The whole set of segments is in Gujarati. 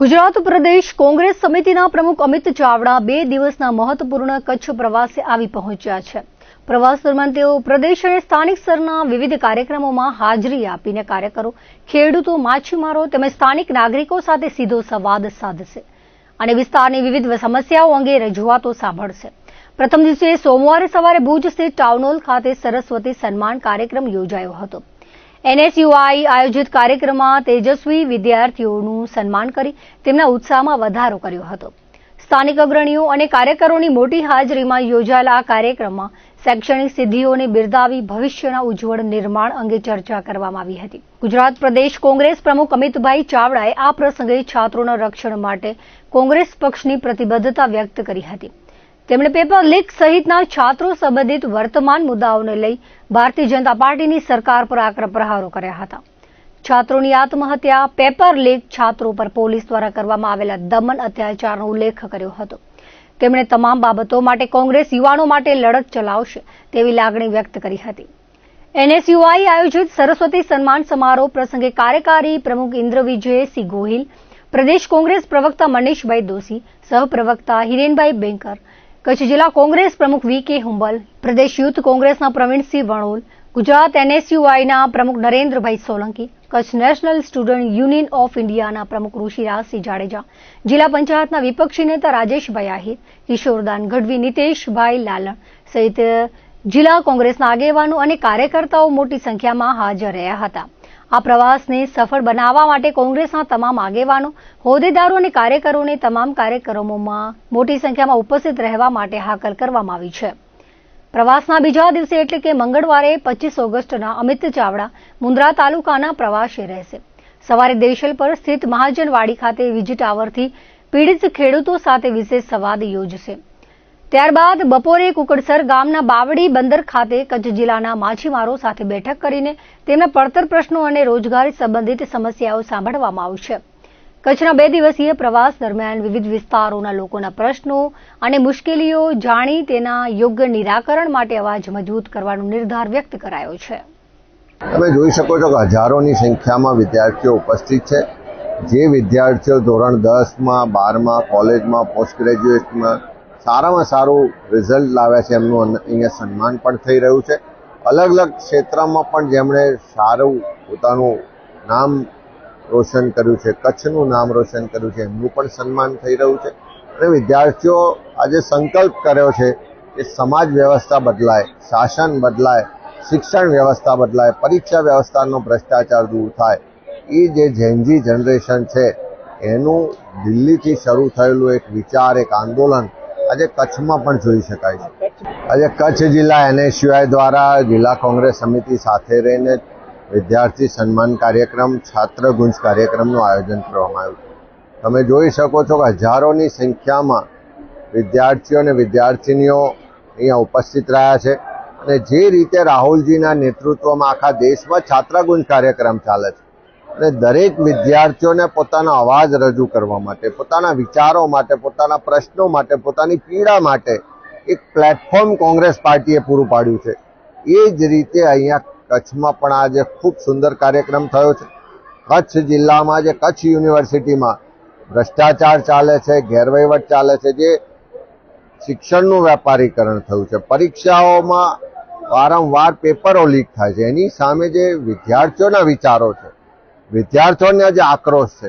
ગુજરાત પ્રદેશ કોંગ્રેસ સમિતિના પ્રમુખ અમિત ચાવડા 2 દિવસના મહત્વપૂર્ણ કચ્છ પ્રવાસે આવી પહોંચ્યા છે। પ્રવાસ દરમિયાન તેઓ પ્રદેશ અને સ્થાનિક સ્તરના વિવિધ કાર્યક્રમોમાં હાજરી આપીને કાર્યકરો, ખેડૂતો, માછીમારો તેમજ સ્થાનિક નાગરિકો સાથે સીધો સંવાદ સાધશે અને વિસ્તારની વિવિધ સમસ્યાઓ અંગે રજૂઆતો સાંભળશે। પ્રથમ દિવસે સોમવારે સવારે ભુજ સ્થિત ટાઉન હોલ ખાતે સરસ્વતી સન્માન કાર્યક્રમ યોજાયો હતો। NSUI આયોજિત કાર્યક્રમમાં તેજસ્વી વિદ્યાર્થીઓનું સન્માન કરી તેમના ઉત્સાહમાં વધારો કર્યો હતો। સ્થાનિક અગ્રણીઓ અને કાર્યકરોની મોટી હાજરીમાં યોજાયેલા આ કાર્યક્રમમાં શૈક્ષણિક સિદ્ધિઓને બિરદાવી ભવિષ્યના ઉજ્જવળ નિર્માણ અંગે ચર્ચા કરવામાં આવી હતી। ગુજરાત પ્રદેશ કોંગ્રેસ પ્રમુખ અમિતભાઈ ચાવડાએ આ પ્રસંગે છાત્રોના રક્ષણ માટે કોંગ્રેસ પક્ષની પ્રતિબદ્ધતા વ્યક્ત કરી હતી। તેમણે પેપર લીક સહિતના છાત્રો સંબંધિત વર્તમાન મુદ્દાઓને લઈ ભારતીય જનતા પાર્ટીની સરકાર પર આકરા પ્રહારો કર્યા હતા। છાત્રોની આત્મહત્યા, પેપર લીક, છાત્રો પર પોલીસ દ્વારા કરવામાં આવેલા દમન અત્યાચારનો ઉલ્લેખ કર્યો હતો। તેમણે તમામ બાબતો માટે કોંગ્રેસ યુવાનો માટે લડત ચલાવશે તેવી લાગણી વ્યક્ત કરી હતી। NSUI આયોજિત સરસ્વતી સન્માન સમારોહ પ્રસંગે કાર્યકારી પ્રમુખ ઇન્દ્રવિજયસિંહ ગોહિલ, પ્રદેશ કોંગ્રેસ પ્રવક્તા મનીષભાઈ દોશી, સહપ્રવક્તા હિરેનભાઈ બેંકર, કચ્છ જિલ્લા કોંગ્રેસ પ્રમુખ VK હુંબલ, પ્રદેશ યુથ કોંગ્રેસના પ્રવીણસિંહ વણોલ, ગુજરાત NSUIના પ્રમુખ Narendrabhai Solanki, Kutch national student union of ઇન્ડિયાના પ્રમુખ ઋષિરાજસિંહ જાડેજા, જિલ્લા પંચાયતના વિપક્ષી નેતા રાજેશભાઈ આહિર, કિશોરદાન ગઢવી, નિતેશભાઈ લાલણ સહિત જિલ્લા કોંગ્રેસના આગેવાનો અને કાર્યકર્તાઓ મોટી સંખ્યામાં હાજર રહ્યા હતા। આ પ્રવાસને સફળ બનાવવા માટે કોંગ્રેસના તમામ આગેવાનો, હોદ્દેદારો અને કાર્યકરોને તમામ કાર્યક્રમોમાં મોટી સંખ્યામાં ઉપસ્થિત રહેવા માટે હાકલ કરવામાં આવી છે। પ્રવાસના બીજા દિવસે એટલે કે મંગળવારે 25 ઓગસ્ટના અમિત ચાવડા મુન્દ્રા તાલુકાના પ્રવાસે રહેશે। સવારે દેશલ પર સ્થિત મહાજનવાડી ખાતે વીજ ટાવરથી પીડિત ખેડૂતો સાથે વિશેષ સંવાદ યોજશે। ત્યારબાદ બપોરે કુકડસર ગામના બાવડી બંદર ખાતે કચ્છ જિલ્લાના માછીમારો સાથે બેઠક કરીને તેમના પડતર પ્રશ્નો અને રોજગારી સંબંધિત સમસ્યાઓ સાંભળવામાં આવશે। કચ્છના 2 દિવસીય પ્રવાસ દરમિયાન વિવિધ વિસ્તારોના લોકોના પ્રશ્નો અને મુશ્કેલીઓ જાણી તેના યોગ્ય નિરાકરણ માટે અવાજ મજબૂત કરવાનો નિર્ધાર વ્યક્ત કરાયો છે। તમે જોઈ શકો છો કે હજારોની સંખ્યામાં વિદ્યાર્થીઓ ઉપસ્થિત છે। જે વિદ્યાર્થીઓ ધોરણ 10માં, 12માં, કોલેજમાં, પોસ્ટ ગ્રેજ્યુએટમાં સારામાં સારું રિઝલ્ટ લાવ્યા છે એમનું અહીંયા સન્માન પણ થઈ રહ્યું છે। અલગ અલગ ક્ષેત્રમાં પણ જેમણે સારું પોતાનું નામ રોશન કર્યું છે, કચ્છનું નામ રોશન કર્યું છે, એમનું પણ સન્માન થઈ રહ્યું છે। અને વિદ્યાર્થીઓ આજે સંકલ્પ કર્યો છે કે સમાજ વ્યવસ્થા બદલાય, શાસન બદલાય, શિક્ષણ વ્યવસ્થા બદલાય, પરીક્ષા વ્યવસ્થાનો ભ્રષ્ટાચાર દૂર થાય। એ જે જેનજી જનરેશન છે એનું દિલ્હીથી શરૂ થયેલું એક વિચાર, એક આંદોલન આજે કચ્છમાં પણ જોઈ શકાય છે। આજે કચ્છ જિલ્લા NSUI દ્વારા જિલ્લા કોંગ્રેસ સમિતિ સાથે રહીને વિદ્યાર્થી સન્માન કાર્યક્રમ, છાત્ર ગુંજ કાર્યક્રમનું આયોજન કરવામાં આવ્યું છે। તમે જોઈ શકો છો કે હજારોની સંખ્યામાં વિદ્યાર્થીઓ અને વિદ્યાર્થિનીઓ અહીંયા ઉપસ્થિત રહ્યા છે। અને જે રીતે રાહુલજીના નેતૃત્વમાં આખા દેશમાં છાત્ર ગુંજ કાર્યક્રમ ચાલે છે અને દરેક વિદ્યાર્થીઓને પોતાનો અવાજ રજૂ કરવા માટે, પોતાના વિચારો માટે, પોતાના પ્રશ્નો માટે, પોતાની પીડા માટે એક પ્લેટફોર્મ કોંગ્રેસ પાર્ટીએ પૂરું પાડ્યું છે। એ જ રીતે અહીંયા કચ્છમાં પણ આજે ખૂબ સુંદર કાર્યક્રમ થયો છે। કચ્છ જિલ્લામાં જે કચ્છ યુનિવર્સિટીમાં ભ્રષ્ટાચાર ચાલે છે, ગેરવહીવટ ચાલે છે, જે શિક્ષણનું વેપારીકરણ થયું છે, પરીક્ષાઓમાં વારંવાર પેપરો લીક થાય છે, એની સામે જે વિદ્યાર્થીઓના વિચારો છે, વિદ્યાર્થીઓને જે આક્રોશ છે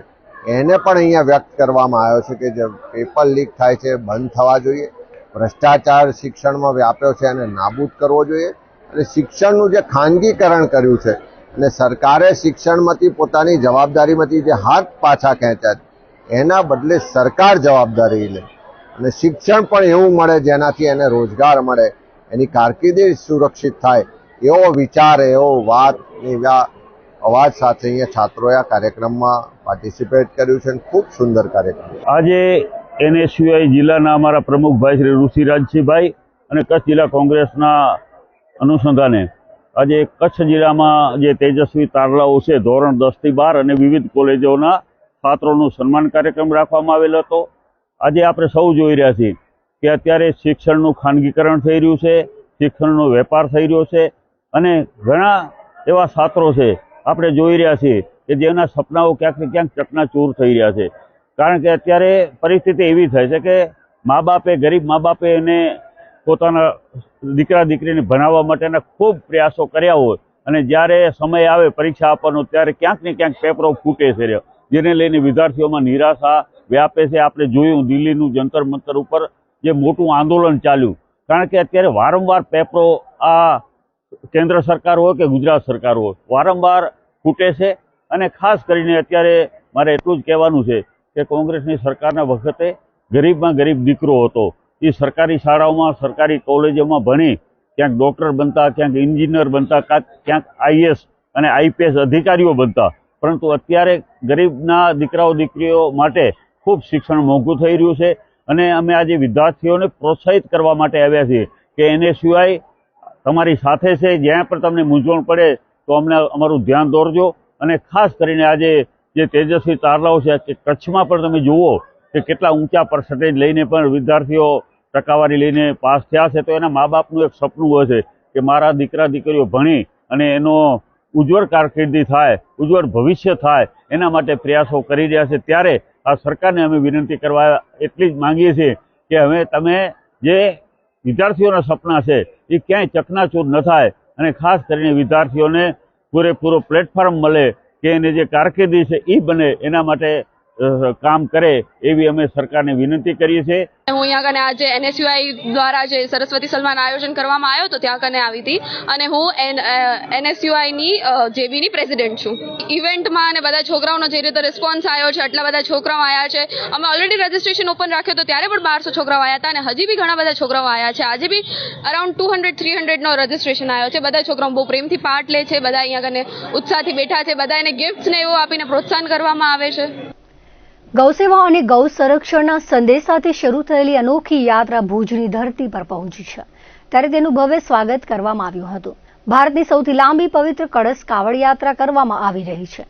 એને પણ અહીંયા વ્યક્ત કરવામાં આવ્યો છે કે જે પેપર લીક થાય છે બંધ થવા જોઈએ, ભ્રષ્ટાચાર શિક્ષણમાં વ્યાપ્યો છે એને નાબૂદ કરવો જોઈએ અને શિક્ષણનું જે ખાનગીકરણ કર્યું છે અને સરકારે શિક્ષણમાંથી પોતાની જવાબદારીમાંથી જે હાથ પાછા ખેંચ્યા છે એના બદલે સરકાર જવાબદારી લે અને શિક્ષણ પણ એવું મળે જેનાથી એને રોજગાર મળે, એની કારકિર્દી સુરક્ષિત થાય, એવો વિચાર, એવો વાત, એવા અવાજ સાથે અહીંયા છાત્રોએ આ કાર્યક્રમમાં પાર્ટિસિપેટ કર્યું છે અને ખૂબ સુંદર કાર્યક્રમ। આજે NSUI જિલ્લાના અમારા પ્રમુખભાઈ શ્રી ઋષિરાજસિંહભાઈ અને કચ્છ જિલ્લા કોંગ્રેસના અનુસંધાને આજે કચ્છ જિલ્લામાં જે તેજસ્વી તારલાઓ છે ધોરણ 10 થી 12 અને વિવિધ કોલેજોના છાત્રોનું સન્માન કાર્યક્રમ રાખવામાં આવેલો હતો। આજે આપણે સૌ જોઈ રહ્યા છીએ કે અત્યારે શિક્ષણનું ખાનગીકરણ થઈ રહ્યું છે, શિક્ષણનો વેપાર થઈ રહ્યો છે અને ઘણા એવા છાત્રો છે આપણે જોઈ રહ્યા છીએ કે જેના સપનાઓ ક્યાંક ને ક્યાંક ચકનાચૂર થઈ રહ્યા છે। કારણ કે અત્યારે પરિસ્થિતિ એવી થાય છે કે મા બાપે, ગરીબ મા બાપે એને પોતાના દીકરા દીકરીને ભણાવવા માટેના ખૂબ પ્રયાસો કર્યા હોય અને જ્યારે સમય આવે પરીક્ષા આપવાનો ત્યારે ક્યાંક ને ક્યાંક પેપરો ફૂટે છે, જેને લઈને વિદ્યાર્થીઓમાં નિરાશા વ્યાપે છે. આપણે જોયું દિલ્હીનું જંતર મંતર ઉપર જે મોટું આંદોલન ચાલ્યું, કારણ કે અત્યારે વારંવાર પેપરો આ કેન્દ્ર સરકાર હોય કે ગુજરાત સરકાર હોય વારંવાર ફૂટે છે. અને ખાસ કરીને અત્યારે મારે એટલું જ કહેવાનું છે કે કોંગ્રેસની સરકારના વખતે ગરીબમાં ગરીબ દીકરો હતો, એ સરકારી શાળાઓમાં, સરકારી કોલેજોમાં ભણી ક્યાંક ડૉક્ટર બનતા, ક્યાંક એન્જિનિયર બનતા, ક્યાંક આઈએએસ અને આઈપીએસ અધિકારીઓ બનતા. પરંતુ અત્યારે ગરીબના દીકરાઓ દીકરીઓ માટે ખૂબ શિક્ષણ મોંઘું થઈ રહ્યું છે અને અમે આજે વિદ્યાર્થીઓને પ્રોત્સાહિત કરવા માટે આવ્યા છીએ કે એને સિવાય તમારી સાથે છે, જ્યાં પણ તમને મૂંઝવણ પડે તો અમને અમારું ધ્યાન દોરજો. અને ખાસ કરીને આજે જે તેજસ્વી તારલાઓ છે કે કચ્છમાં પણ તમે જુઓ કે કેટલા ઊંચા પર્સન્ટેજ લઈને પણ વિદ્યાર્થીઓ ટકાવારી લઈને પાસ થયા છે. તો એના મા બાપનું એક સપનું હોય છે કે મારા દીકરા દીકરીઓ ભણી અને એનો ઉજ્જવળ કારકિર્દી થાય, ઉજ્જવળ ભવિષ્ય થાય, એના માટે પ્રયાસો કરી રહ્યા છે. ત્યારે આ સરકારને અમે વિનંતી કરવા એટલી જ માંગીએ છીએ કે હવે તમે જે વિદ્યાર્થીઓના સપના છે એ ક્યાંય ચકનાચૂર ન થાય અને ખાસ કરીને વિદ્યાર્થીઓને પૂરેપૂરો પ્લેટફોર્મ મળે કે એને જે કારકિર્દી છે એ બને, એના માટે કામ કરે એવી અમે સરકારને વિનંતી કરીએ છીએ. હું અહીંયા કને આજે NSUI દ્વારા જે સરસ્વતી સન્માન આયોજન કરવામાં આવ્યો તો ત્યાં કને આવી હતી અને હું NSUI ની JB ની પ્રેસિડેન્ટ છું. ઇવેન્ટમાં અને બધા છોકરાઓનો જે રીતે રિસ્પોન્સ આવ્યો છે, આટલા બધા છોકરાઓ આવ્યા છે. અમે ઓલરેડી રજીસ્ટ્રેશન ઓપન રાખ્યો તો ત્યારે પણ 1200 છોકરાઓ આવ્યા હતા અને હજી બી ઘણા બધા છોકરાઓ આવ્યા છે. આજે બી અરાઉન્ડ 200-300 નો રજીસ્ટ્રેશન આવ્યો છે. બધા છોકરાઓ બહુ પ્રેમથી પાર્ટ લે છે, બધા અહીંયા કને ઉત્સાહથી બેઠા છે, બધા એને ગિફ્ટ્સ ને એવું આપીને પ્રોત્સાહન કરવામાં આવે છે. ગૌસેવા અને ગૌ સંરક્ષણના સંદેશાથી શરૂ થયેલી અનોખી યાત્રા ભુજની ધરતી પર પહોંચી છે, ત્યારે તેનું ભવ્ય સ્વાગત કરવામાં આવ્યું હતું. ભારતની સૌથી લાંબી પવિત્ર કળશ કાવડ યાત્રા કરવામાં આવી રહી છે.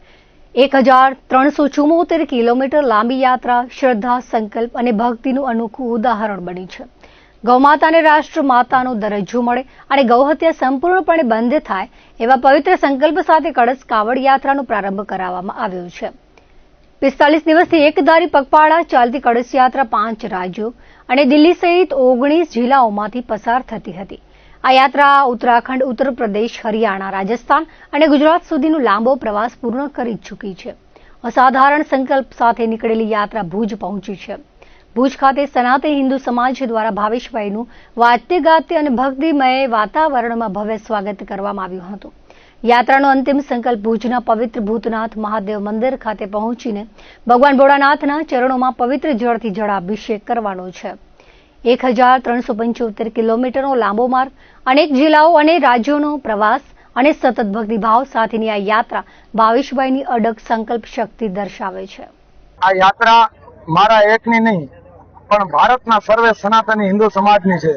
1374 કિલોમીટર લાંબી યાત્રા શ્રદ્ધા, સંકલ્પ અને ભક્તિનું અનોખું ઉદાહરણ બની છે. ગૌમાતાને રાષ્ટ્રમાતાનો દરજ્જો મળે અને ગૌહત્યા સંપૂર્ણપણે બંધ થાય એવા પવિત્ર સંકલ્પ સાથે કળશ કાવડ યાત્રાનો પ્રારંભ કરાવવામાં આવ્યો છે. 45 દિવસથી એકધારી પગપાળા ચાલતી કળશ યાત્રા 5 રાજ્યો અને દિલ્હી સહિત 19 જિલ્લાઓમાંથી પસાર થતી હતી. આ યાત્રા ઉત્તરાખંડ, ઉત્તર પ્રદેશ, હરિયાણા, રાજસ્થાન અને ગુજરાત સુધીનો લાંબો પ્રવાસ પૂર્ણ કરી ચૂકી છે. અસાધારણ સંકલ્પ સાથે નીકળેલી યાત્રા ભુજ પહોંચી છે. ભુજ ખાતે સનાતન હિન્દુ સમાજ દ્વારા ભાવેશભાઈનું વાદ્ય ગાત્ય અને ભક્તિમય વાતાવરણમાં ભવ્ય સ્વાગત કરવામાં આવ્યું હતું. યાત્રાનો અંતિમ સંકલ્પ ભુજના પવિત્ર ભૂતનાથ મહાદેવ મંદિર ખાતે પહોંચીને ભગવાન ભોળાનાથના ચરણોમાં પવિત્ર જળથી જળાભિષેક કરવાનો છે. 1375 કિલોમીટરનો લાંબો માર્ગ, અનેક જિલ્લાઓ અને રાજ્યોનો પ્રવાસ અને સતત ભક્તિભાવ સાથેની આ યાત્રા ભાવેશભાઈની અડગ સંકલ્પ શક્તિ દર્શાવે છે. આ યાત્રા મારા એકની નહીં પણ ભારતના સર્વે સનાતની હિન્દુ સમાજની છે.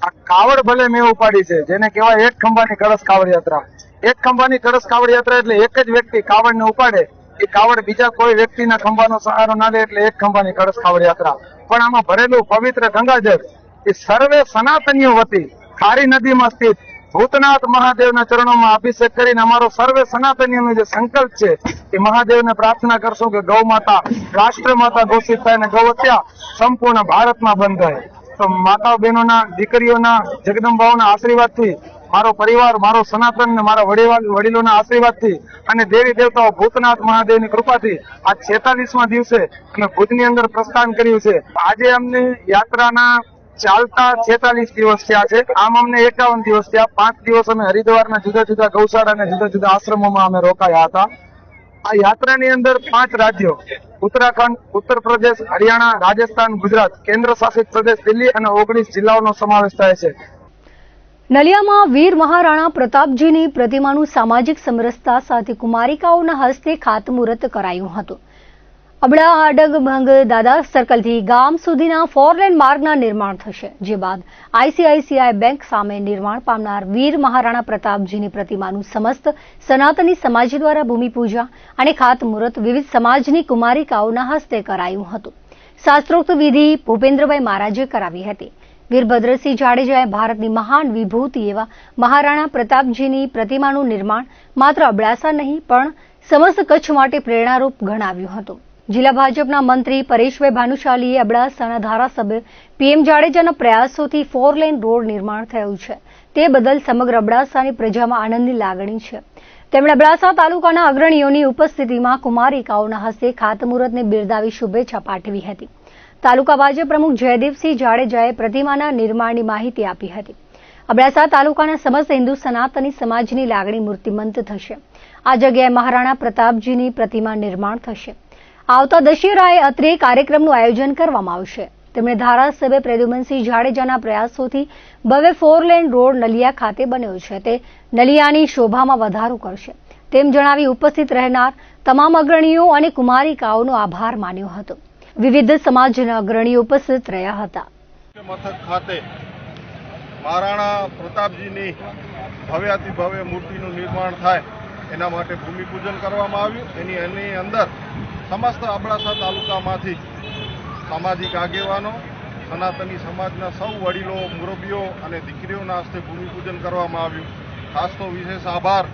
આ કાવડ ભલે મેં ઉપાડી છે, જેને કહેવાય એક ખંભાની કળશ કાવડ યાત્રા. એક ખંભાની કળશ કાવડ યાત્રા એટલે એક જ વ્યક્તિ કાવડ ને ઉપાડે, એ કાવડ બીજા કોઈ વ્યક્તિના ખંભાનો સહારો ના લે, એટલે એક ખંભાની કળશ કાવડ યાત્રા. પણ આમાં ભરેલું પવિત્ર ગંગાજળ એ સર્વે સનાતનીઓ વતી ખારી નદીમાં સ્થિત ભૂતનાથ મહાદેવના ચરણોમાં અભિષેક કરીને અમારો સર્વે સનાતનીઓનો જે સંકલ્પ છે એ મહાદેવને પ્રાર્થના કરશું કે ગૌ માતા રાષ્ટ્ર માતા ઘોષિત થાય અને ગૌ હત્યા સંપૂર્ણ ભારતમાં બંધ થાય. તો માતા બહેનોના, દીકરીઓના, જગદંબાઓના આશીર્વાદથી, મારો પરિવાર, મારો સનાતન ને મારા વડીલોના આશીર્વાદથી અને દેવી દેવતાઓ ભૂતનાથ મહાદેવની કૃપાથી આ 46મા દિવસે અમે ભુજની અંદર પ્રસ્થાન કર્યું છે. આજે અમને યાત્રાના ચાલતા 46 દિવસ થયા છે. આમ અમને 51 દિવસ થયા. 5 દિવસ અમે હરિદ્વારના જુદા જુદા ગૌશાળા અને જુદા જુદા આશ્રમોમાં અમે રોકાયા હતા. આ યાત્રાની અંદર 5 રાજ્યો ઉત્તરાખંડ, ઉત્તર પ્રદેશ, હરિયાણા, રાજસ્થાન, ગુજરાત, કેન્દ્ર શાસિત પ્રદેશ દિલ્હી અને 19 જિલ્લાઓનો સમાવેશ થાય છે. નલિયામાં વીર મહારાણા પ્રતાપજીની પ્રતિમાનું સામાજિક સમરસતા સાથે કુમારિકાઓના હસ્તે ખાતમુહૂર્ત કરાયું હતું. અબડા આડગ ભંગ દાદા સર્કલથી ગામ સુધીના 4-લેન માર્ગના નિર્માણ થશે, જે બાદ ICICI બેંક સામે નિર્માણ પામનાર વીર મહારાણા પ્રતાપજીની પ્રતિમાનું સમસ્ત સનાતની સમાજ દ્વારા ભૂમિપૂજા અને ખાતમુહૂર્ત વિવિધ સમાજની કુમારિકાઓના હસ્તે કરાયું હતું. શાસ્ત્રોક્ત વિધિ ભૂપેન્દ્રભાઈ મહારાજે કરાવી હતી. વીરભદ્રસિંહ જાડેજાએ ભારતની મહાન વિભૂતિ એવા મહારાણા પ્રતાપજીની પ્રતિમાનું નિર્માણ માત્ર અબડાસા નહીં પણ સમસ્ત કચ્છ માટે પ્રેરણારૂપ ગણાવ્યું હતું. જિલ્લા ભાજપના મંત્રી પરેશભાઈ ભાનુશાલીએ અબડાસાના ધારાસભ્ય પીએમ જાડેજાના પ્રયાસોથી 4 લેન રોડ નિર્માણ થયું છે. તે બદલ સમગ્ર અબડાસાની પ્રજામાં આનંદની લાગણી છે. તેમણે અબડાસા તાલુકાના અગ્રણીઓની ઉપસ્થિતિમાં કુમારિકાઓના હસ્તે ખાતમુહૂર્તને બિરદાવી શુભેચ્છા પાઠવી હતી. તાલુકા ભાજપ પ્રમુખ જયદેવસિંહ જાડેજાએ પ્રતિમાના નિર્માણની માહિતી આપી હતી. અબડાસા તાલુકાના સમસ્ત હિન્દુ સનાતની સમાજની લાગણી મૂર્તિમંત થશે. આ જગ્યાએ મહારાણા પ્રતાપજીની પ્રતિમા નિર્માણ થશે. આવતા દશેરાએ અત્રે કાર્યક્રમનું આયોજન કરવામાં આવશે. તેમણે ધારાસભ્ય પ્રદ્યુમનસિંહ જાડેજાના પ્રયાસોથી ભવ્ય 4 લેન રોડ નલિયા ખાતે બન્યો છે. તે નલિયાની શોભામાં વધારો કરશે તેમ જણાવી ઉપસ્થિત રહેનાર તમામ અગ્રણીઓ અને કુમારિકાઓનો આભાર માન્યો હતો. વિવિધ સમાજના અગ્રણીઓ ઉપસ્થિત રહ્યા હતા. મથક ખાતે મહારાણા પ્રતાપજીની ભવ્યાતિ ભવ્ય મૂર્તિનું નિર્માણ થાય એના માટે ભૂમિપૂજન કરવામાં આવ્યું. એની અંદર સમસ્ત અબડાસા તાલુકામાંથી સામાજિક આગેવાનો, સનાતની સમાજના સૌ વડીલો, મુરબ્બીઓ અને દીકરીઓના હસ્તે ભૂમિપૂજન કરવામાં આવ્યું. ખાસ તો વિશેષ આભાર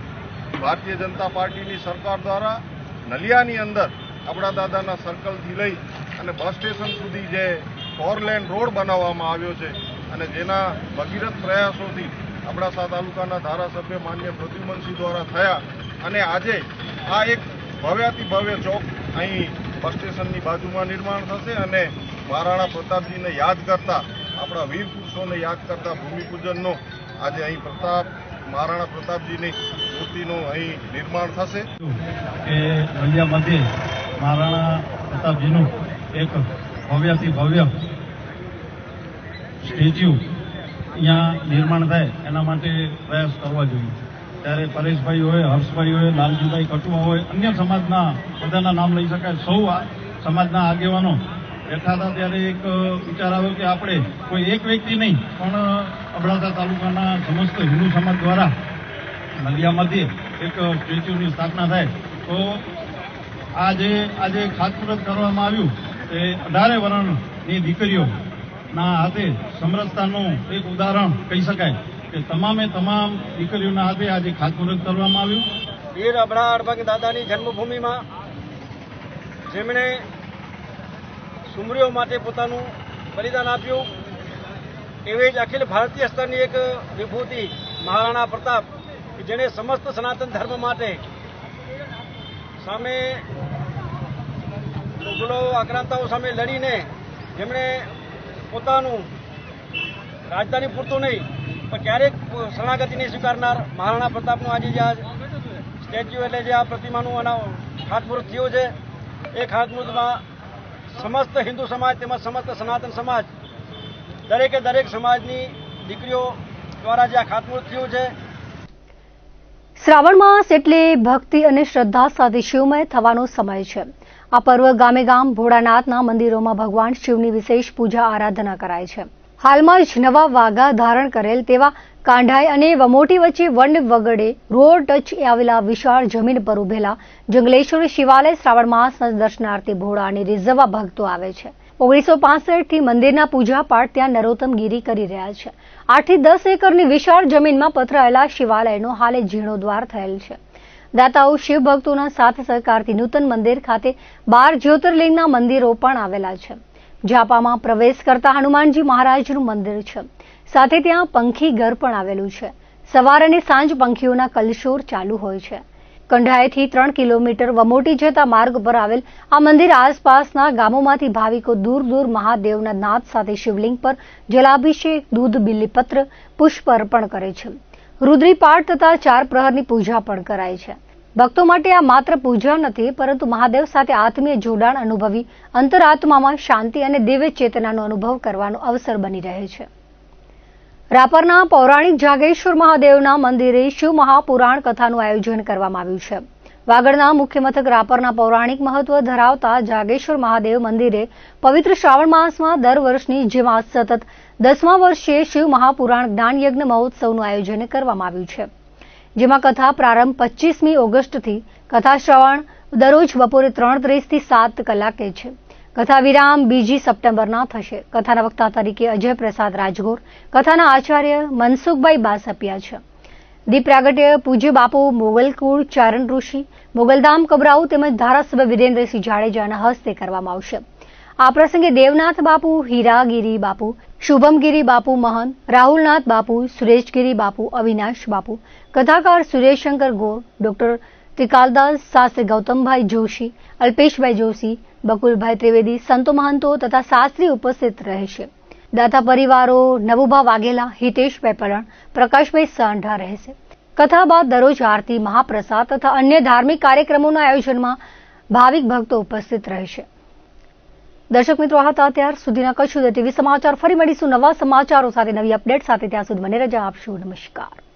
ભારતીય જનતા પાર્ટીની સરકાર દ્વારા નલિયાની અંદર આપણા દાદાના સર્કલથી લઈ અને બસ સ્ટેશન સુધી જે 4 લેન રોડ બનાવવામાં આવ્યો છે અને જેના ભગીરથ પ્રયાસોથી અબડાસા તાલુકાના ધારાસભ્ય માન્ય પ્રદ્યુમનસિંહ દ્વારા થયા અને આજે આ એક ભવ્યાતિ ભવ્ય ચોક અહીં બસ સ્ટેશનની બાજુમાં નિર્માણ થશે અને મહારાણા પ્રતાપજીને યાદ કરતા, આપણા વીર પુરુષોને યાદ કરતા ભૂમિપૂજનનો આજે અહીં મહારાણા પ્રતાપજીની મૂર્તિનું અહીં નિર્માણ થશે. કે નલિયા મધ્યે મહારાણા પ્રતાપજીનું એક ભવ્યાથી ભવ્ય સ્ટેચ્યુ અહીંયા નિર્માણ થાય એના માટે પ્રયાસ કરવા જોઈએ. ત્યારે પરેશભાઈ હોય, હર્ષભાઈ હોય, લાલજીભાઈ કટુઆ હોય, અન્ય સમાજના બધાના નામ લઈ શકાય, સૌ સમાજના આગેવાનો બેઠા હતા. ત્યારે એક વિચાર આવ્યો કે આપણે કોઈ એક વ્યક્તિ નહીં પણ અબડાસા તાલુકાના સમસ્ત હિન્દુ સમાજ દ્વારા નલિયા મધ્યે એક સ્ટેચ્યુની સ્થાપના થાય તો આજે ખાતમુહૂર્ત કરવામાં આવ્યું એ 18 વર્ષની દીકરીઓના હાથે સમરસતાનું એક ઉદાહરણ કહી શકાય કે તમામે તમામ દીકરીઓના હાથે આજે ખાતમુહૂર્ત કરવામાં આવ્યું. વીર અબડા અડભંગ દાદાની જન્મભૂમિમાં જેમણે સુમરીઓ માટે પોતાનું બલિદાન આપ્યું એવી જ અખિલ ભારતીય સ્તરની એક વિભૂતિ મહારાણા પ્રતાપ કે જેણે સમસ્ત સનાતન ધર્મ માટે સામે મુગલો આક્રાંતાઓ સામે લડીને જેમણે પોતાનું રાજધાની પૂરતું નહીં પણ ક્યારેક શરણાગતિ નહીં સ્વીકારનાર મહારાણા પ્રતાપનું આજે જે આ સ્ટેચ્યુ એટલે જે આ પ્રતિમાનું ખાતમુહૂર્ત થયું છે એ ખાતમુહૂર્તમાં સમસ્ત હિન્દુ સમાજ તેમજ સમસ્ત સનાતન સમાજ દરેક સમાજની દીકરીઓ દ્વારા જે આ ખાતમુહૂર્ત થયું છે. શ્રાવણ માસ એટલે ભક્તિ અને શ્રદ્ધા સાથે શિવમય થવાનો સમય છે. આ પર્વ ગામે ગામ ભોળાનાથના મંદિરોમાં ભગવાન શિવની વિશેષ પૂજા આરાધના કરાય છે. હાલમાં જ નવા વાઘા ધારણ કરેલ તેવા કાંઢાઈ અને વમોટી વચ્ચે વન વગડે રોડ ટચ આવેલા વિશાળ જમીન પર ઉભેલા જંગલેશ્વર શિવાલય શ્રાવણ માસના દર્શનાર્થે ભોળા અને રીઝવવા ભક્તો આવે છે. 1965થી મંદિરના પૂજાપાઠ ત્યાં નરોત્તમગીરી કરી રહ્યા છે. 8 થી 10 એકરની વિશાળ જમીનમાં પથરાયેલા શિવાલયનો હાલે જીર્ણોદ્ધાર થયેલ છે. દાતાઓ શિવ ભક્તોના સાથ સહકારથી નૂતન મંદિર ખાતે 12 જ્યોતિર્લિંગના મંદિરો પણ આવેલા છે. ઝાપામાં પ્રવેશ કરતા હનુમાનજી મહારાજનું મંદિર છે. સાથે ત્યાં પંખી ઘર પણ આવેલું છે. સવાર અને સાંજ પંખીઓના કલશોર ચાલુ હોય છે. કંઢાઈથી 3 કિલોમીટર વમોટી જતા માર્ગ પર આવેલ આ મંદિર આસપાસના ગામોમાંથી ભાવિકો દૂર દૂર મહાદેવના નાદ સાથે શિવલિંગ પર જલાભિષેક, દૂધ, બિલ્લીપત્ર, પુષ્પ અર્પણ કરે છે. રુદ્રીપાઠ તથા 4 પ્રહરની પૂજા પણ કરાય છે. ભક્તો માટે આ માત્ર પૂજા નથી પરંતુ મહાદેવ સાથે આત્મીય જોડાણ અનુભવી અંતરાત્મામાં શાંતિ અને દિવ્ય ચેતનાનો અનુભવ કરવાનો અવસર બની રહે છે. રાપરના પૌરાણિક જાગેશ્વર મહાદેવના મંદિરે શિવ મહાપુરાણ કથાનું આયોજન કરવામાં આવ્યું છે. વાગડના મુખ્ય મથક રાપરના પૌરાણિક મહત્વ ધરાવતા જાગેશ્વર મહાદેવ મંદિરે પવિત્ર શ્રાવણ માસમાં દર વર્ષની જેમ સતત 10મા વર્ષે શિવ મહાપુરાણ જ્ઞાનયજ્ઞ મહોત્સવનું આયોજન કરવામાં આવ્યું છે. જેમાં કથા પ્રારંભ 25મી ઓગસ્ટથી કથા શ્રવણ દરરોજ બપોરે 3:30 થી 7 કલાકે છે. કથા વિરામ 2 સપ્ટેમ્બરના થશે. કથાના વક્તા તરીકે અજય પ્રસાદ રાજગોર, કથાના આચાર્ય મનસુખભાઈ બાસપિયા છે. દીપ પ્રાગટ્ય પૂજ્ય બાપુ મોગલકુળ ચારણ ઋષિ મોગલધામ કબરાઉ તેમજ ધારાસભ્ય વિરેન્દ્રસિંહ જાડેજાના હસ્તે કરવામાં આવશે. આ પ્રસંગે દેવનાથ બાપુ, હીરાગીરી બાપુ, શુભમગીરી બાપુ મહંત, રાહુલનાથ બાપુ, સુરેશગીરી બાપુ, અવિનાશ બાપુ, કથાકાર સુરેશશંકર ગોર, ડોક્ટર ત્રિકાલદાસ શાસ્ત્રી, ગૌતમભાઈ જોશી, અલ્પેશભાઈ જોશી, બકુલભાઈ ત્રિવેદી, સંતો મહંતો તથા શાસ્ત્રી ઉપસ્થિત રહેશે. દાતા પરિવારો નવુભા વાઘેલા, હિતેશભાઈ પલણ, પ્રકાશભાઈ સાંઢા રહેશે. કથા બાદ દરરોજ આરતી, મહાપ્રસાદ તથા અન્ય ધાર્મિક કાર્યક્રમોના આયોજનમાં ભાવિક ભક્તો ઉપસ્થિત રહેશે. દર્શક મિત્રો, આ હતા અત્યાર સુધીના કચ્છ ઉદય ટીવી સમાચાર. ફરી મળીશું નવા સમાચારો સાથે, નવી અપડેટ સાથે. ત્યાં સુધી મને રજા આપશો. નમસ્કાર.